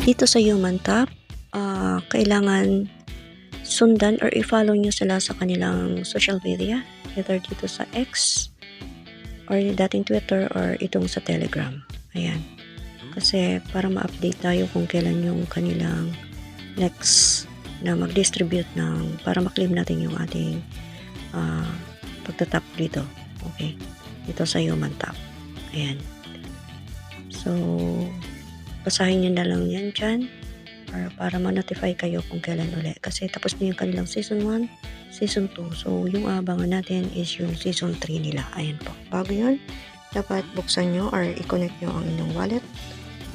Dito sa Human Top, kailangan sundan or i-follow nyo sila sa kanilang social media, either dito sa X or dating Twitter or itong sa Telegram. Ayan. Kasi para ma-update tayo kung kailan yung kanilang next na mag-distribute ng para ma-claim natin yung ating pagtatap dito. Okay. Dito sa Human Top. Ayan. So, basahin nyo na lang yan dyan para ma-notify kayo kung kailan ulit. Kasi tapos na yung kanilang Season 1, Season 2. So, yung abangan natin is yung Season 3 nila. Ayan po. Bago yun, dapat buksan nyo or i-connect nyo ang inyong wallet.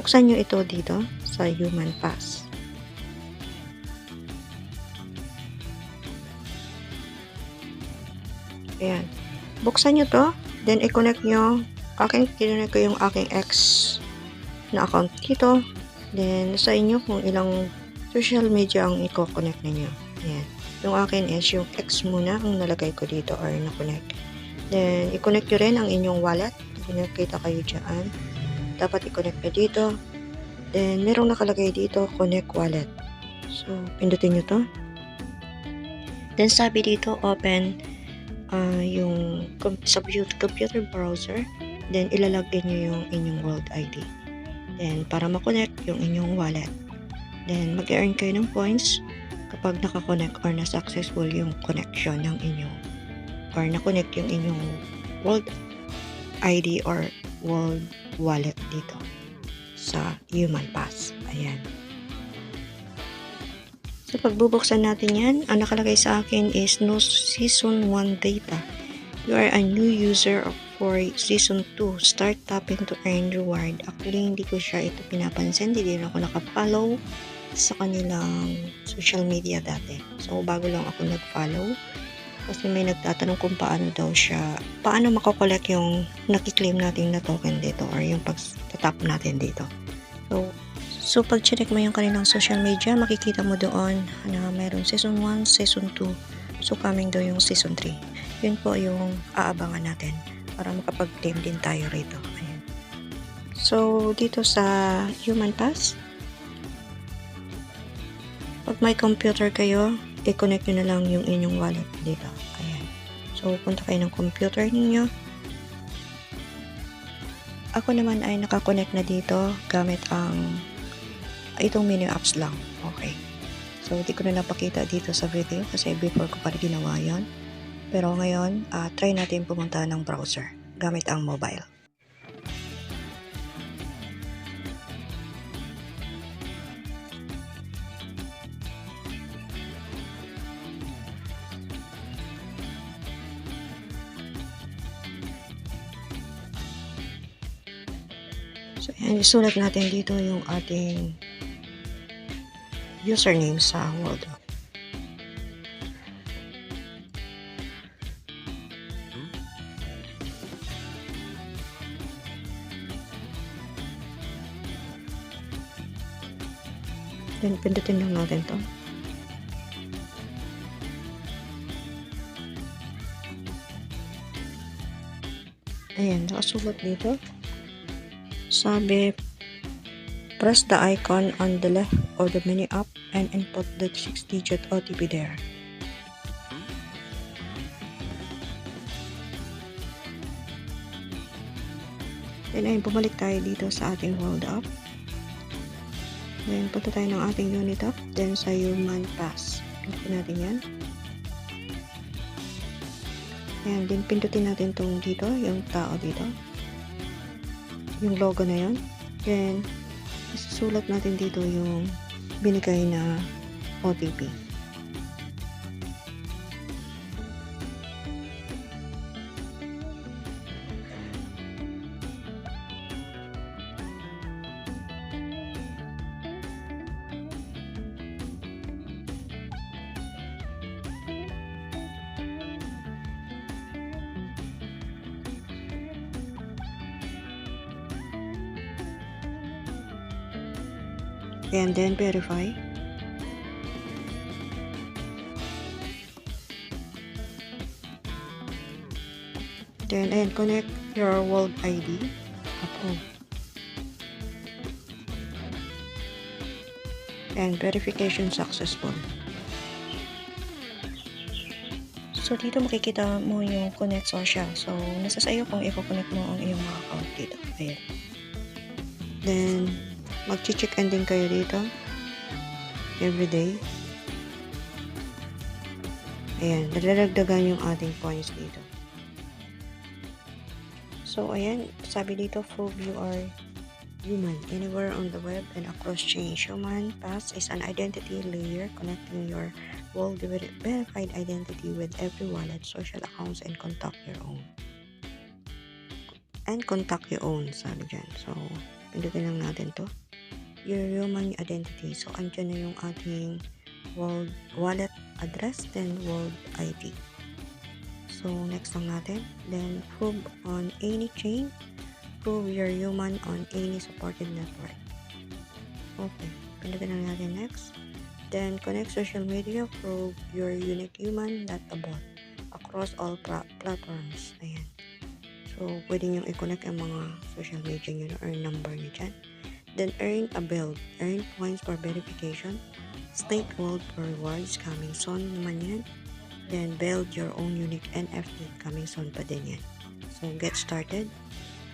Buksan nyo ito dito sa Human Pass. Ayan. Buksan nyo to. Then, i-connect nyo. Kinonect ko yung aking X na account dito. Then, sa inyo kung ilang social media ang i-connect ninyo. Ayan. Yung akin is yung X muna ang nalagay ko dito or na-connect. Then, i-connect nyo rin ang inyong wallet. Nakita kayo dyan. Dapat i-connect nyo dito. Then, merong nakalagay dito, connect wallet. So, pindutin nyo to. Then, sabi dito, open yung sa computer browser. Then, ilalagay nyo yung inyong World ID. Then, para ma-connect yung inyong wallet. Then, mag-earn kayo ng points kapag naka-connect or na-successful yung connection ng inyong or na-connect yung inyong World ID or World Wallet dito sa Human Pass. Ayan. So, pagbubuksan natin yan, ang nakalagay sa akin is no Season 1 data. You are a new user for Season 2. Start tapping to earn reward. Actually, hindi ko siya ito pinapansin. Hindi rin ako nakafollow sa kanilang social media dati. So, bago lang ako nag-follow. Kasi may nagtatanong kung paano daw siya, paano makakollect yung nakiklaim natin na token dito or yung pag-tap natin dito. So pag check mo yung kanilang social media, makikita mo doon na mayroong Season 1, Season 2. So coming daw yung Season 3. Yun po yung aabangan natin para makapag-claim din tayo rito. Ayan. So dito sa Human Pass, pag may computer kayo, i-connect nyo na lang yung inyong wallet dito. Ayan. So punta kayo ng computer ninyo. Ako naman ay nakakonect na dito gamit ang itong menu apps lang. Okay. So, hindi ko na napakita dito sa video kasi before ko pa rin ginawa yun. Pero ngayon, try natin pumunta ng browser gamit ang mobile. So, ayan, isulat natin dito yung ating username sa World Up. Then, pindutin lang natin to. Ayan, nakasulat dito. Sabi, press the icon on the left of the menu app and input the 6-digit OTP there. Then ayun, bumalik tayo dito sa ating World App. Then punta tayo ng ating unit app. Then sa Human Pass. Pindutin natin yan. Ayan, then pindutin natin tong dito, yung tao dito. Yung logo na yun. Then isusulat natin dito yung binigay na OTP. And then verify. Then, ayan, connect your World ID. Approve. and verification successful. So, dito makikita mo yung connect social. So, nasa sa'yo kung i-connect mo ang iyong mga account dito. Ayan. Then, mag-check in din kayo dito. Everyday. Ayan. Dadagdagan yung ating points dito. So, ayan. Sabi dito, prove you are human anywhere on the web and across change. Human Pass is an identity layer connecting your world verified identity with every wallet, social accounts, and contact your own. Sabi dyan. So, pindutin lang natin to. Your human identity. So, andyan na yung ating world wallet address, then world ID. So, next lang natin. Then, prove on any chain. Prove you're human on any supported network. Okay. Pindutin lang natin next. Then, connect social media. Prove you're unique human, not a bot. Across all platforms. Ayan. So, pwede nyo i-connect ang mga social media nyo na earn number nyo dyan. Then, earn a build. Earn points for verification. Stake world for rewards. Coming soon naman yan. Then, build your own unique NFT. Coming soon pa din yan. So, get started.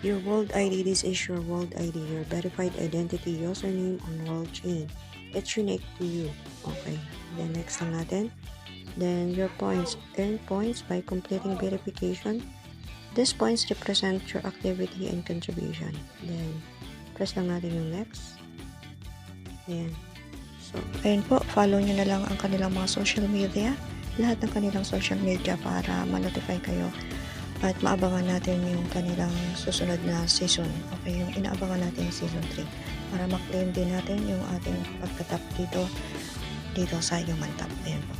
Your world ID. This is your world ID. Your verified identity username on world chain. It's unique to you. Okay. Then, next lang natin. Then, your points. Earn points by completing verification. These points represent your activity and contribution. Then, press lang natin yung next. Ayan. So, ayun po. Follow nyo na lang ang kanilang mga social media. Lahat ng kanilang social media para ma-notify kayo at maabangan natin yung kanilang susunod na season. Okay, yung inaabangan natin yung season 3 para ma-claim din natin yung ating pagkatap dito sa Human Tap. Ayan po.